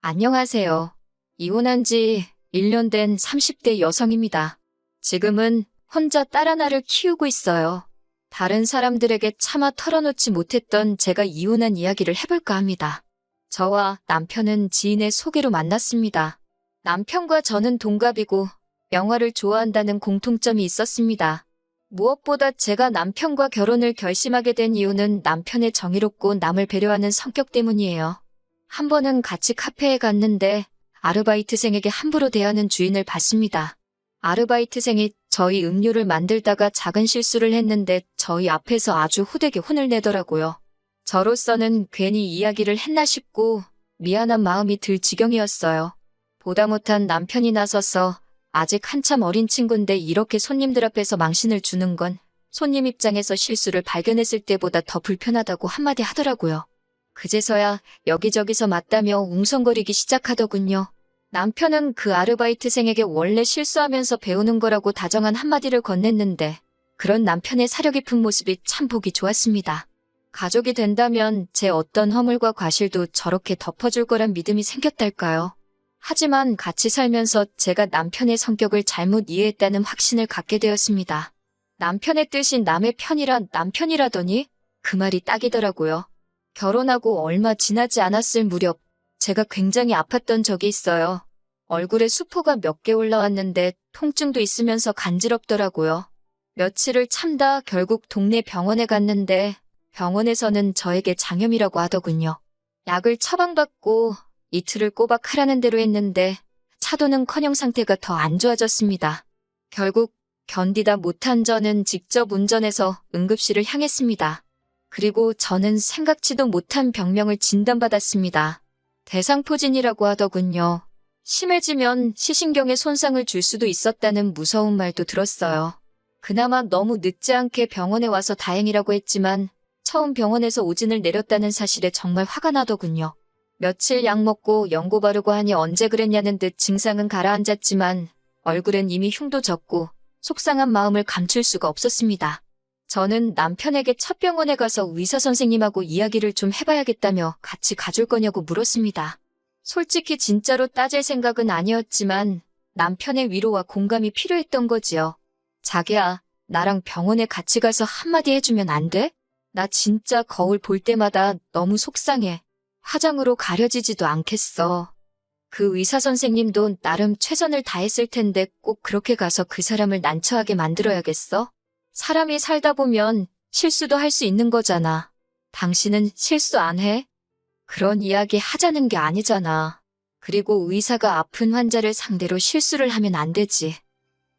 안녕하세요. 이혼한 지 1년 된 30대 여성입니다. 지금은 혼자 딸 하나를 키우고 있어요. 다른 사람들에게 차마 털어놓지 못했던 제가 이혼한 이야기를 해볼까 합니다. 저와 남편은 지인의 소개로 만났습니다. 남편과 저는 동갑이고 영화를 좋아한다는 공통점이 있었습니다. 무엇보다 제가 남편과 결혼을 결심하게 된 이유는 남편의 정의롭고 남을 배려하는 성격 때문이에요. 한 번은 같이 카페에 갔는데 아르바이트생에게 함부로 대하는 주인을 봤습니다. 아르바이트생이 저희 음료를 만들다가 작은 실수를 했는데 저희 앞에서 아주 호되게 혼을 내더라고요. 저로서는 괜히 이야기를 했나 싶고 미안한 마음이 들 지경이었어요. 보다 못한 남편이 나서서 아직 한참 어린 친구인데 이렇게 손님들 앞에서 망신을 주는 건 손님 입장에서 실수를 발견했을 때보다 더 불편하다고 한마디 하더라고요. 그제서야 여기저기서 맞다며 웅성거리기 시작하더군요. 남편은 그 아르바이트생에게 원래 실수하면서 배우는 거라고 다정한 한마디를 건넸는데 그런 남편의 사려 깊은 모습이 참 보기 좋았습니다. 가족이 된다면 제 어떤 허물과 과실도 저렇게 덮어줄 거란 믿음이 생겼달까요? 하지만 같이 살면서 제가 남편의 성격을 잘못 이해했다는 확신을 갖게 되었습니다. 남편의 뜻이 남의 편이란 남편이라더니 그 말이 딱이더라고요. 결혼하고 얼마 지나지 않았을 무렵 제가 굉장히 아팠던 적이 있어요. 얼굴에 수포가 몇 개 올라왔는데 통증도 있으면서 간지럽더라고요. 며칠을 참다 결국 동네 병원에 갔는데 병원에서는 저에게 장염이라고 하더군요. 약을 처방받고 이틀을 꼬박 하라는 대로 했는데 차도는커녕 상태가 더 안 좋아졌습니다. 결국 견디다 못한 저는 직접 운전해서 응급실을 향했습니다. 그리고 저는 생각지도 못한 병명을 진단받았습니다. 대상포진이라고 하더군요. 심해지면 시신경에 손상을 줄 수도 있었다는 무서운 말도 들었어요. 그나마 너무 늦지 않게 병원에 와서 다행이라고 했지만 처음 병원에서 오진을 내렸다는 사실에 정말 화가 나더군요. 며칠 약 먹고 연고 바르고 하니 언제 그랬냐는 듯 증상은 가라앉았지만 얼굴엔 이미 흉도 졌고 속상한 마음을 감출 수가 없었습니다. 저는 남편에게 첫 병원에 가서 의사 선생님하고 이야기를 좀 해봐야겠다며 같이 가줄 거냐고 물었습니다. 솔직히 진짜로 따질 생각은 아니었지만 남편의 위로와 공감이 필요했던 거지요. 자기야, 나랑 병원에 같이 가서 한마디 해주면 안 돼? 나 진짜 거울 볼 때마다 너무 속상해. 화장으로 가려지지도 않겠어. 그 의사 선생님도 나름 최선을 다했을 텐데 꼭 그렇게 가서 그 사람을 난처하게 만들어야겠어? 사람이 살다 보면 실수도 할 수 있는 거잖아. 당신은 실수 안 해? 그런 이야기 하자는 게 아니잖아. 그리고 의사가 아픈 환자를 상대로 실수를 하면 안 되지.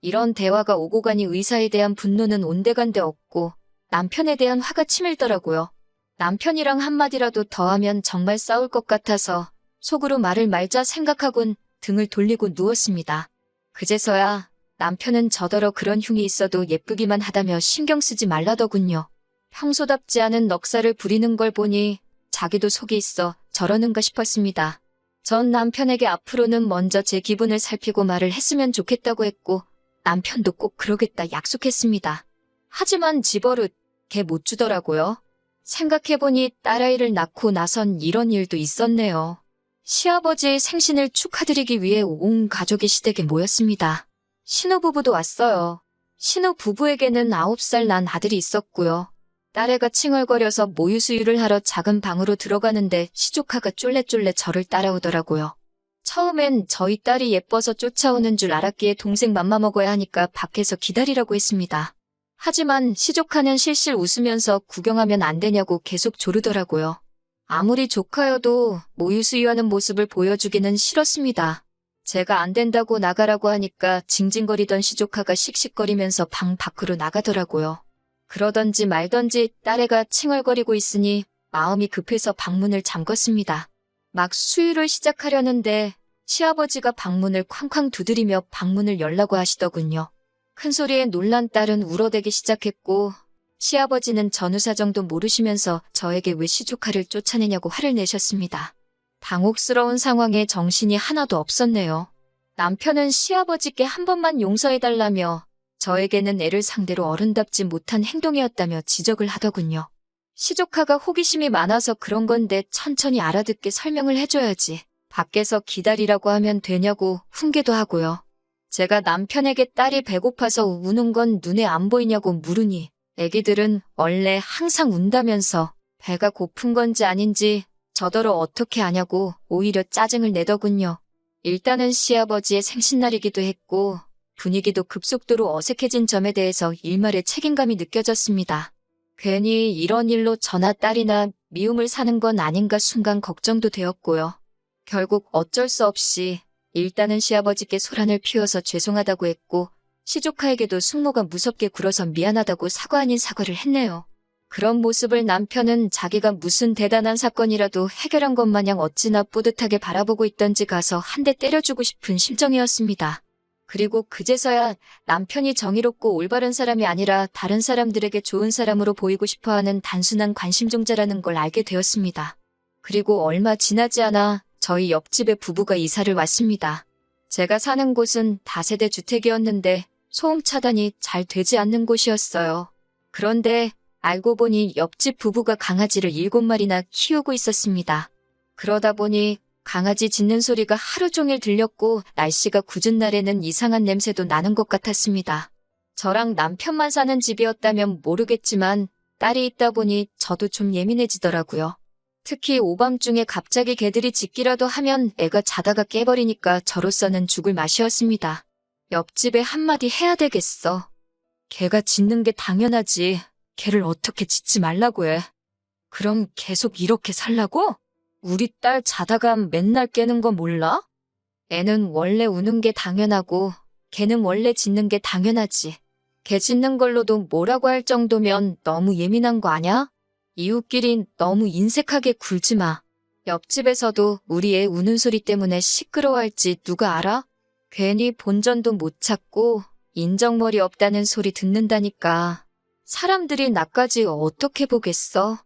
이런 대화가 오고 가니 의사에 대한 분노는 온데간데 없고 남편에 대한 화가 치밀더라고요. 남편이랑 한마디라도 더 하면 정말 싸울 것 같아서 속으로 말을 말자 생각하곤 등을 돌리고 누웠습니다. 그제서야 남편은 저더러 그런 흉이 있어도 예쁘기만 하다며 신경 쓰지 말라더군요. 평소답지 않은 넋살을 부리는 걸 보니 자기도 속이 있어 저러는가 싶었습니다. 전 남편에게 앞으로는 먼저 제 기분을 살피고 말을 했으면 좋겠다고 했고 남편도 꼭 그러겠다 약속했습니다. 하지만 집버릇 걔 못 주더라고요. 생각해보니 딸아이를 낳고 나선 이런 일도 있었네요. 시아버지의 생신을 축하드리기 위해 온 가족이 시댁에 모였습니다. 신혼부부도 왔어요. 신혼부부에게는 9살 난 아들이 있었고요. 딸애가 칭얼거려서 모유수유를 하러 작은 방으로 들어가는데 시조카가 쫄래쫄래 저를 따라오더라고요. 처음엔 저희 딸이 예뻐서 쫓아오는 줄 알았기에 동생 맘마 먹어야 하니까 밖에서 기다리라고 했습니다. 하지만 시조카는 실실 웃으면서 구경하면 안 되냐고 계속 조르더라고요. 아무리 조카여도 모유수유하는 모습을 보여주기는 싫었습니다. 제가 안 된다고 나가라고 하니까 징징거리던 시조카가 씩씩거리면서 방 밖으로 나가더라고요. 그러던지 말던지 딸애가 칭얼거리고 있으니 마음이 급해서 방문을 잠궜습니다. 막 수유를 시작하려는데 시아버지가 방문을 쾅쾅 두드리며 방문을 열라고 하시더군요. 큰 소리에 놀란 딸은 울어대기 시작했고 시아버지는 전후 사정도 모르시면서 저에게 왜 시조카를 쫓아내냐고 화를 내셨습니다. 당혹스러운 상황에 정신이 하나도 없었네요. 남편은 시아버지께 한 번만 용서해달라며 저에게는 애를 상대로 어른답지 못한 행동이었다며 지적을 하더군요. 시조카가 호기심이 많아서 그런 건데 천천히 알아듣게 설명을 해줘야지. 밖에서 기다리라고 하면 되냐고 훈계도 하고요. 제가 남편에게 딸이 배고파서 우는 건 눈에 안 보이냐고 물으니 애기들은 원래 항상 운다면서 배가 고픈 건지 아닌지 저더러 어떻게 아냐고 오히려 짜증을 내더군요. 일단은 시아버지의 생신날이기도 했고 분위기도 급속도로 어색해진 점에 대해서 일말의 책임감이 느껴졌습니다. 괜히 이런 일로 저나 딸이나 미움을 사는 건 아닌가 순간 걱정도 되었고요. 결국 어쩔 수 없이 일단은 시아버지께 소란을 피워서 죄송하다고 했고 시조카에게도 숙모가 무섭게 굴어서 미안하다고 사과 아닌 사과를 했네요. 그런 모습을 남편은 자기가 무슨 대단한 사건이라도 해결한 것 마냥 어찌나 뿌듯하게 바라보고 있던지 가서 한 대 때려주고 싶은 심정이었습니다. 그리고 그제서야 남편이 정의롭고 올바른 사람이 아니라 다른 사람들에게 좋은 사람으로 보이고 싶어하는 단순한 관심종자라는 걸 알게 되었습니다. 그리고 얼마 지나지 않아 저희 옆집에 부부가 이사를 왔습니다. 제가 사는 곳은 다세대 주택이었는데 소음 차단이 잘 되지 않는 곳이었어요. 그런데 알고 보니 옆집 부부가 강아지를 7마리나 키우고 있었습니다. 그러다 보니 강아지 짖는 소리가 하루 종일 들렸고 날씨가 궂은 날에는 이상한 냄새도 나는 것 같았습니다. 저랑 남편만 사는 집이었다면 모르겠지만 딸이 있다 보니 저도 좀 예민해지더라고요. 특히 오밤중에 갑자기 개들이 짖기라도 하면 애가 자다가 깨버리니까 저로서는 죽을 맛이었습니다. 옆집에 한마디 해야 되겠어. 개가 짖는 게 당연하지. 개를 어떻게 짖지 말라고 해. 그럼 계속 이렇게 살라고? 우리 딸 자다가 맨날 깨는 거 몰라? 애는 원래 우는 게 당연하고 개는 원래 짖는 게 당연하지. 개 짖는 걸로도 뭐라고 할 정도면 너무 예민한 거 아냐? 이웃끼리 너무 인색하게 굴지 마. 옆집에서도 우리 애 우는 소리 때문에 시끄러워할지 누가 알아? 괜히 본전도 못 찾고 인정머리 없다는 소리 듣는다니까. 사람들이 나까지 어떻게 보겠어?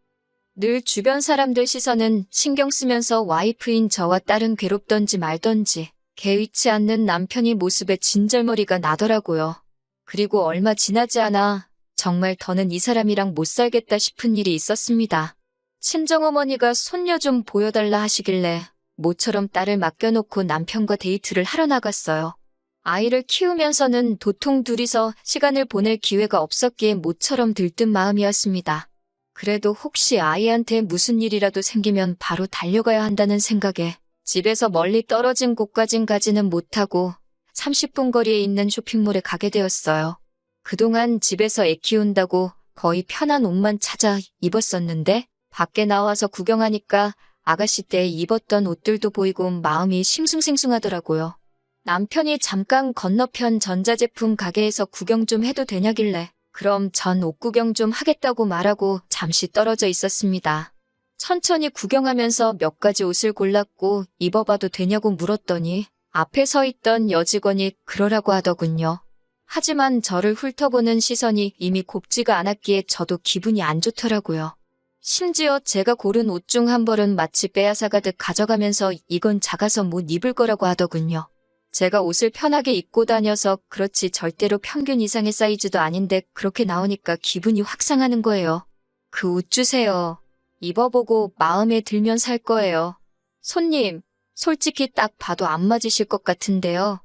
늘 주변 사람들 시선은 신경 쓰면서 와이프인 저와 딸은 괴롭던지 말던지 개의치 않는 남편이 모습에 진절머리가 나더라고요. 그리고 얼마 지나지 않아 정말 더는 이 사람이랑 못 살겠다 싶은 일이 있었습니다. 친정어머니가 손녀 좀 보여달라 하시길래 모처럼 딸을 맡겨놓고 남편과 데이트를 하러 나갔어요. 아이를 키우면서는 도통 둘이서 시간을 보낼 기회가 없었기에 모처럼 들뜬 마음이었습니다. 그래도 혹시 아이한테 무슨 일이라도 생기면 바로 달려가야 한다는 생각에 집에서 멀리 떨어진 곳까진 가지는 못하고 30분 거리에 있는 쇼핑몰에 가게 되었어요. 그동안 집에서 애 키운다고 거의 편한 옷만 찾아 입었었는데 밖에 나와서 구경하니까 아가씨 때 입었던 옷들도 보이고 마음이 싱숭생숭하더라고요. 남편이 잠깐 건너편 전자제품 가게에서 구경 좀 해도 되냐길래 그럼 전 옷 구경 좀 하겠다고 말하고 잠시 떨어져 있었습니다. 천천히 구경하면서 몇 가지 옷을 골랐고 입어봐도 되냐고 물었더니 앞에 서 있던 여직원이 그러라고 하더군요. 하지만 저를 훑어보는 시선이 이미 곱지가 않았기에 저도 기분이 안 좋더라고요. 심지어 제가 고른 옷 중 한 벌은 마치 빼앗아 가듯 가져가면서 이건 작아서 못 입을 거라고 하더군요. 제가 옷을 편하게 입고 다녀서 그렇지 절대로 평균 이상의 사이즈도 아닌데 그렇게 나오니까 기분이 확 상하는 거예요. 그 옷 주세요. 입어보고 마음에 들면 살 거예요. 손님, 솔직히 딱 봐도 안 맞으실 것 같은데요.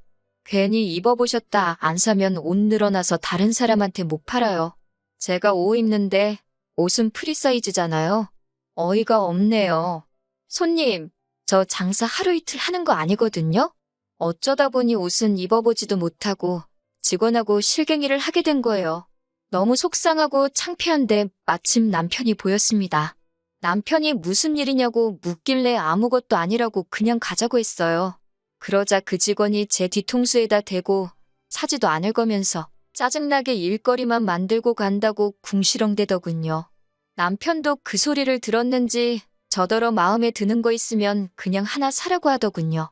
괜히 입어보셨다 안 사면 옷 늘어나서 다른 사람한테 못 팔아요. 제가 옷 입는데 옷은 프리 사이즈잖아요. 어이가 없네요. 손님, 저 장사 하루 이틀 하는 거 아니거든요. 어쩌다 보니 옷은 입어보지도 못하고 직원하고 실갱이를 하게 된 거예요. 너무 속상하고 창피한데 마침 남편이 보였습니다. 남편이 무슨 일이냐고 묻길래 아무것도 아니라고 그냥 가자고 했어요. 그러자 그 직원이 제 뒤통수에다 대고 사지도 않을 거면서 짜증나게 일거리만 만들고 간다고 궁시렁대더군요. 남편도 그 소리를 들었는지 저더러 마음에 드는 거 있으면 그냥 하나 사라고 하더군요.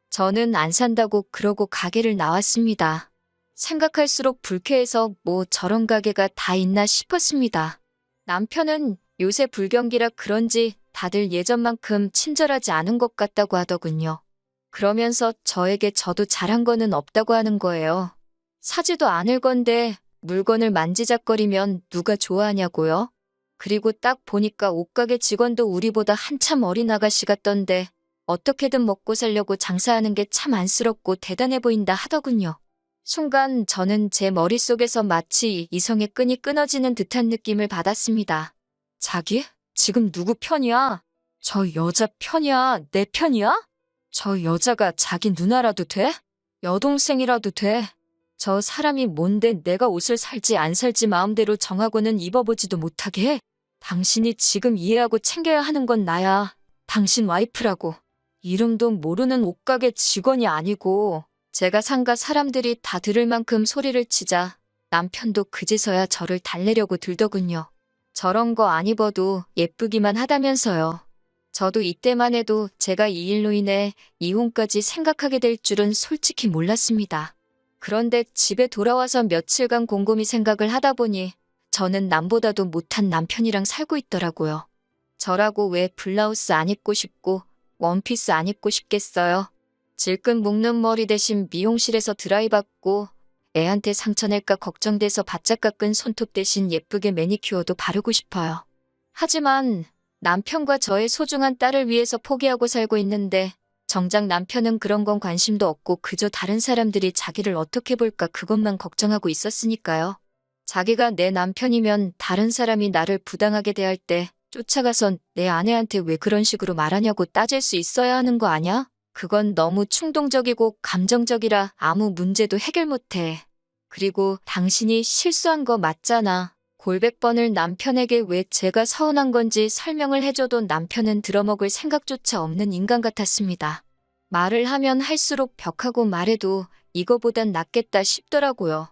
저는 안 산다고 그러고 가게를 나왔습니다. 생각할수록 불쾌해서 뭐 저런 가게가 다 있나 싶었습니다. 남편은 요새 불경기라 그런지 다들 예전만큼 친절하지 않은 것 같다고 하더군요. 그러면서 저에게 저도 잘한 거는 없다고 하는 거예요. 사지도 않을 건데 물건을 만지작거리면 누가 좋아하냐고요? 그리고 딱 보니까 옷가게 직원도 우리보다 한참 어린 아가씨 같던데 어떻게든 먹고 살려고 장사하는 게 참 안쓰럽고 대단해 보인다 하더군요. 순간 저는 제 머릿속에서 마치 이성의 끈이 끊어지는 듯한 느낌을 받았습니다. 자기? 지금 누구 편이야? 저 여자 편이야? 내 편이야? 저 여자가 자기 누나라도 돼? 여동생이라도 돼? 저 사람이 뭔데 내가 옷을 살지 안 살지 마음대로 정하고는 입어보지도 못하게 해? 당신이 지금 이해하고 챙겨야 하는 건 나야. 당신 와이프라고. 이름도 모르는 옷가게 직원이 아니고 제가 상가 사람들이 다 들을 만큼 소리를 치자 남편도 그제서야 저를 달래려고 들더군요. 저런 거 안 입어도 예쁘기만 하다면서요. 저도 이때만 해도 제가 이 일로 인해 이혼까지 생각하게 될 줄은 솔직히 몰랐습니다. 그런데 집에 돌아와서 며칠간 곰곰이 생각을 하다 보니 저는 남보다도 못한 남편이랑 살고 있더라고요. 저라고 왜 블라우스 안 입고 싶고 원피스 안 입고 싶겠어요. 질끈 묶는 머리 대신 미용실에서 드라이 받고 애한테 상처 낼까 걱정돼서 바짝 깎은 손톱 대신 예쁘게 매니큐어도 바르고 싶어요. 하지만 남편과 저의 소중한 딸을 위해서 포기하고 살고 있는데 정작 남편은 그런 건 관심도 없고 그저 다른 사람들이 자기를 어떻게 볼까 그것만 걱정하고 있었으니까요. 자기가 내 남편이면 다른 사람이 나를 부당하게 대할 때 쫓아가선 내 아내한테 왜 그런 식으로 말하냐고 따질 수 있어야 하는 거 아냐? 그건 너무 충동적이고 감정적이라 아무 문제도 해결 못해. 그리고 당신이 실수한 거 맞잖아. 골백 번을 남편에게 왜 제가 서운한 건지 설명을 해줘도 남편은 들어먹을 생각조차 없는 인간 같았습니다. 말을 하면 할수록 벽하고 말해도 이거보단 낫겠다 싶더라고요.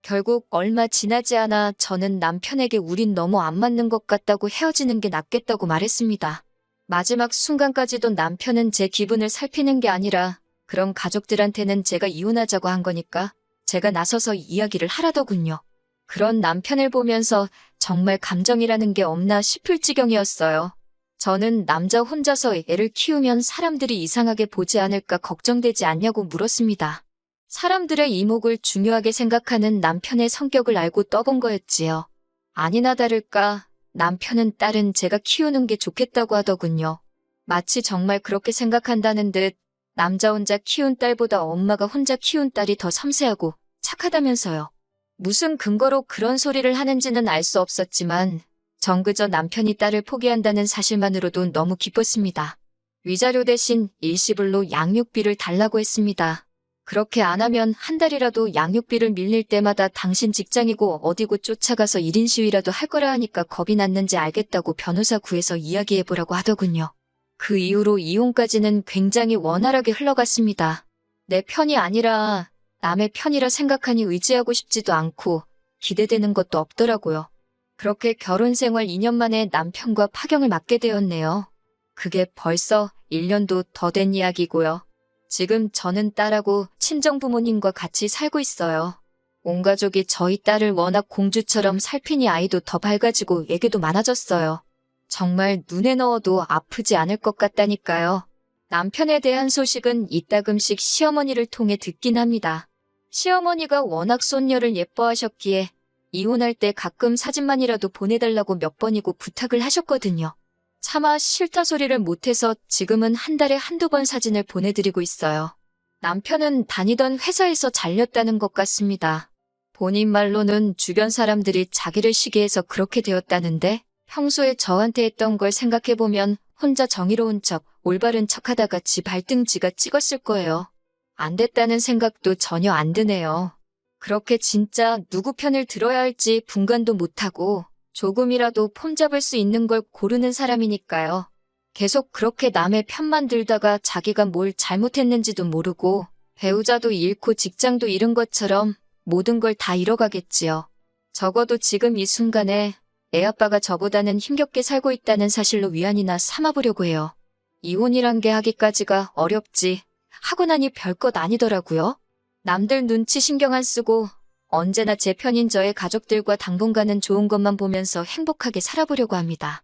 결국 얼마 지나지 않아 저는 남편에게 우린 너무 안 맞는 것 같다고 헤어지는 게 낫겠다고 말했습니다. 마지막 순간까지도 남편은 제 기분을 살피는 게 아니라 그럼 가족들한테는 제가 이혼하자고 한 거니까 제가 나서서 이야기를 하라더군요. 그런 남편을 보면서 정말 감정이라는 게 없나 싶을 지경이었어요. 저는 남자 혼자서 애를 키우면 사람들이 이상하게 보지 않을까 걱정되지 않냐고 물었습니다. 사람들의 이목을 중요하게 생각하는 남편의 성격을 알고 떠본 거였지요. 아니나 다를까 남편은 딸은 제가 키우는 게 좋겠다고 하더군요. 마치 정말 그렇게 생각한다는 듯 남자 혼자 키운 딸보다 엄마가 혼자 키운 딸이 더 섬세하고 착하다면서요. 무슨 근거로 그런 소리를 하는지는 알 수 없었지만 전 그저 남편이 딸을 포기한다는 사실만으로도 너무 기뻤습니다. 위자료 대신 일시불로 양육비를 달라고 했습니다. 그렇게 안 하면 한 달이라도 양육비를 밀릴 때마다 당신 직장이고 어디고 쫓아가서 1인 시위라도 할 거라 하니까 겁이 났는지 알겠다고 변호사 구해서 이야기해보라고 하더군요. 그 이후로 이혼까지는 굉장히 원활하게 흘러갔습니다. 내 편이 아니라 남의 편이라 생각하니 의지하고 싶지도 않고 기대되는 것도 없더라고요. 그렇게 결혼 생활 2년 만에 남편과 파경을 맞게 되었네요. 그게 벌써 1년도 더 된 이야기고요. 지금 저는 딸하고 친정부모님과 같이 살고 있어요. 온 가족이 저희 딸을 워낙 공주처럼 살피니 아이도 더 밝아지고 애교도 많아졌어요. 정말 눈에 넣어도 아프지 않을 것 같다니까요. 남편에 대한 소식은 이따금씩 시어머니를 통해 듣긴 합니다. 시어머니가 워낙 손녀를 예뻐하셨기에 이혼할 때 가끔 사진만이라도 보내달라고 몇 번이고 부탁을 하셨거든요. 차마 싫다 소리를 못해서 지금은 한 달에 한두 번 사진을 보내드리고 있어요. 남편은 다니던 회사에서 잘렸다는 것 같습니다. 본인 말로는 주변 사람들이 자기를 시기해서 그렇게 되었다는데 평소에 저한테 했던 걸 생각해보면 혼자 정의로운 척, 올바른 척하다가 지 발등지가 찍었을 거예요. 안 됐다는 생각도 전혀 안 드네요. 그렇게 진짜 누구 편을 들어야 할지 분간도 못하고 조금이라도 폼 잡을 수 있는 걸 고르는 사람이니까요. 계속 그렇게 남의 편만 들다가 자기가 뭘 잘못했는지도 모르고 배우자도 잃고 직장도 잃은 것처럼 모든 걸 다 잃어가겠지요. 적어도 지금 이 순간에 애아빠가 저보다는 힘겹게 살고 있다는 사실로 위안이나 삼아보려고 해요. 이혼이란 게 하기까지가 어렵지 하고 나니 별것 아니더라고요. 남들 눈치 신경 안 쓰고 언제나 제 편인 저의 가족들과 당분간은 좋은 것만 보면서 행복하게 살아보려고 합니다.